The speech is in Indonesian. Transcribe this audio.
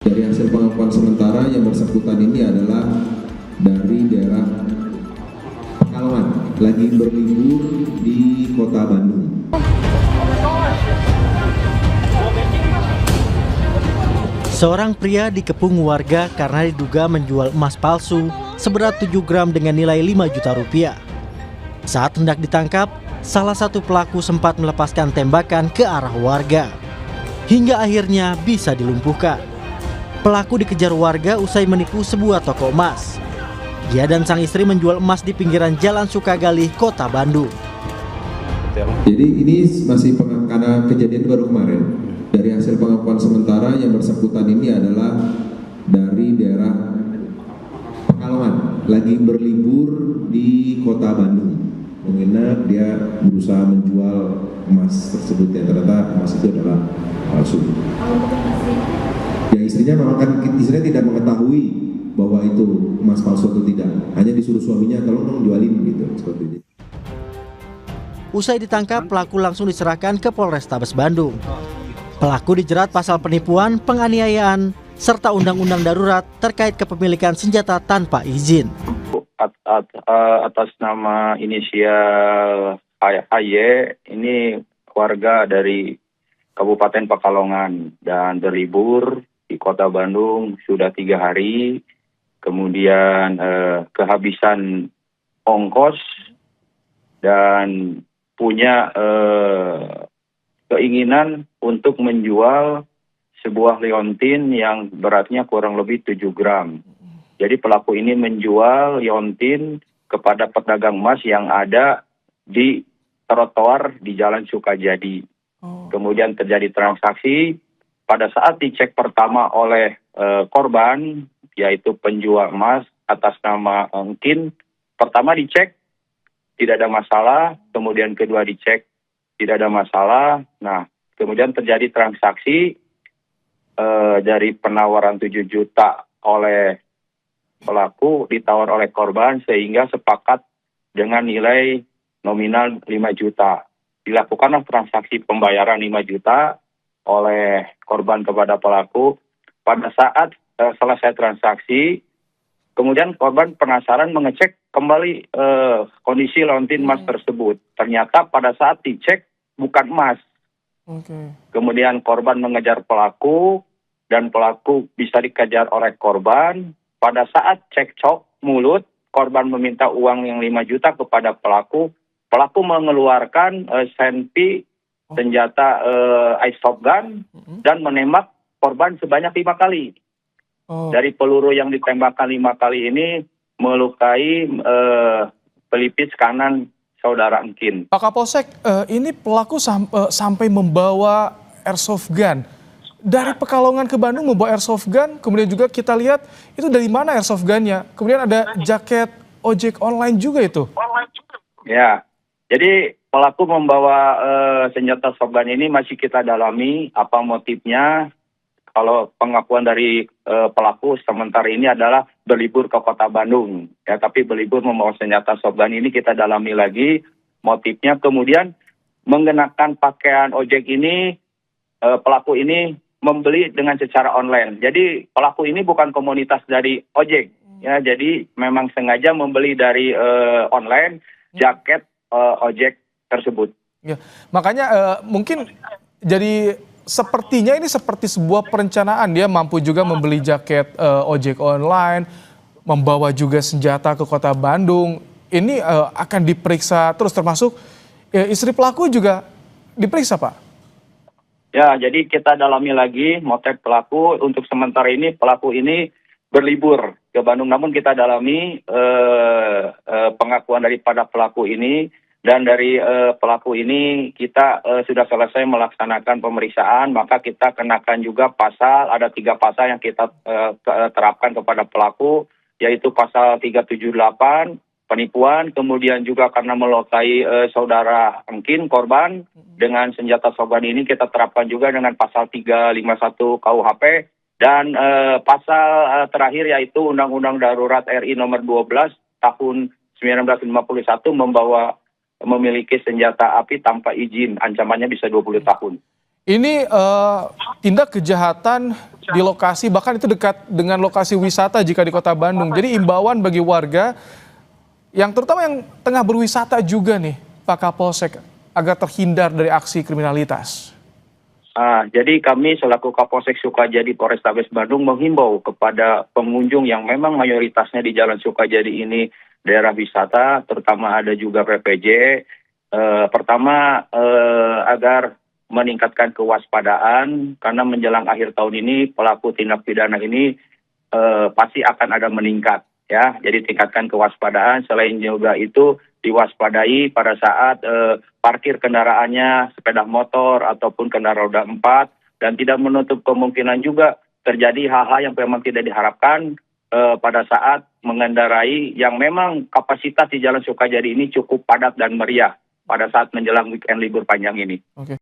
Dari hasil pengakuan sementara yang bersangkutan ini adalah dari daerah Pekalongan, lagi berlibur di kota Bandung. Seorang pria dikepung warga karena diduga menjual emas palsu seberat 7 gram dengan nilai 5 juta rupiah. Saat hendak ditangkap, salah satu pelaku sempat melepaskan tembakan ke arah warga, hingga akhirnya bisa dilumpuhkan. Pelaku dikejar warga usai menipu sebuah toko emas. Dia dan sang istri menjual emas di pinggiran Jalan Sukagali, Kota Bandung. Jadi ini masih karena kejadian baru kemarin. Dari hasil pengakuan sementara yang bersangkutan ini adalah dari daerah Pekalongan, lagi berlibur di kota Bandung. Menginap, dia berusaha menjual emas tersebut yang ternyata emas itu adalah palsu. Ya istrinya memang kan istrinya tidak mengetahui bahwa itu emas palsu atau tidak. Hanya disuruh suaminya kalau dong jualin gitu seperti itu. Usai ditangkap, pelaku langsung diserahkan ke Polrestabes Bandung. Pelaku dijerat pasal penipuan, penganiayaan, serta undang-undang darurat terkait kepemilikan senjata tanpa izin. Atas nama inisial AY, ini warga dari Kabupaten Pekalongan dan berlibur di Kota Bandung sudah 3 hari, kemudian kehabisan ongkos dan punya keinginan untuk menjual sebuah liontin yang beratnya kurang lebih 7 gram. Jadi pelaku ini menjual liontin kepada pedagang emas yang ada di trotoar di Jalan Sukajadi. Kemudian terjadi transaksi. Pada saat dicek pertama oleh korban, yaitu penjual emas atas nama Engkin, pertama dicek tidak ada masalah, kemudian kedua dicek tidak ada masalah. Nah, kemudian terjadi transaksi dari penawaran 7 juta oleh pelaku ditawar oleh korban sehingga sepakat dengan nilai nominal 5 juta. Dilakukanlah transaksi pembayaran 5 juta oleh korban kepada pelaku. Pada saat selesai transaksi, kemudian korban penasaran mengecek kembali kondisi liontin emas tersebut. Ternyata pada saat dicek bukan emas. Kemudian korban mengejar pelaku dan pelaku bisa dikejar oleh korban. Pada saat cekcok mulut, korban meminta uang yang 5 juta kepada pelaku. Pelaku mengeluarkan senpi senjata airsoft gun dan menembak korban sebanyak 5 kali. Dari peluru yang ditembakkan 5 kali ini melukai pelipis kanan saudara Engkin. Pak Kapolsek, ini pelaku sampai membawa airsoft gun. Dari Pekalongan ke Bandung membawa airsoft gun, kemudian juga kita lihat itu dari mana airsoft gunnya. Kemudian ada jaket ojek online juga itu. Ya, jadi pelaku membawa senjata soft gun ini masih kita dalami apa motifnya. Kalau pengakuan dari pelaku sementara ini adalah berlibur ke kota Bandung. Ya, tapi berlibur membawa senjata soft gun ini kita dalami lagi motifnya. Kemudian mengenakan pakaian ojek ini, pelaku ini membeli dengan secara online. Jadi pelaku ini bukan komunitas dari ojek. Ya, jadi memang sengaja membeli dari online jaket ojek tersebut. Ya, makanya mungkin jadi sepertinya ini seperti sebuah perencanaan. Dia mampu juga membeli jaket ojek online, membawa juga senjata ke kota Bandung. Ini akan diperiksa terus, termasuk istri pelaku juga diperiksa, Pak? Ya, jadi kita dalami lagi motif pelaku. Untuk sementara ini pelaku ini berlibur ke Bandung. Namun kita dalami pengakuan daripada pelaku ini. Dan dari pelaku ini kita sudah selesai melaksanakan pemeriksaan, maka kita kenakan juga pasal, ada 3 pasal yang kita terapkan kepada pelaku, yaitu pasal 378, penipuan, kemudian juga karena melukai saudara Engkin, korban, dengan senjata soft gun ini kita terapkan juga dengan pasal 351 KUHP, dan pasal terakhir yaitu Undang-Undang Darurat RI nomor 12 tahun 1951 memiliki senjata api tanpa izin, ancamannya bisa 20 tahun. Ini tindak kejahatan di lokasi, bahkan itu dekat dengan lokasi wisata jika di Kota Bandung. Jadi imbauan bagi warga yang terutama yang tengah berwisata juga nih, Pak Kapolsek, agar terhindar dari aksi kriminalitas. Jadi kami selaku Kapolsek Sukajadi Polrestabes Bandung menghimbau kepada pengunjung yang memang mayoritasnya di Jalan Sukajadi ini daerah wisata, terutama ada juga PPJ. Pertama, agar meningkatkan kewaspadaan karena menjelang akhir tahun ini pelaku tindak pidana ini pasti akan ada meningkat, ya. Jadi tingkatkan kewaspadaan. Selain juga itu diwaspadai pada saat parkir kendaraannya, sepeda motor ataupun kendaraan roda 4, dan tidak menutup kemungkinan juga terjadi hal-hal yang memang tidak diharapkan pada saat mengendarai yang memang kapasitas di Jalan Sukajadi ini cukup padat dan meriah pada saat menjelang weekend libur panjang ini. Oke.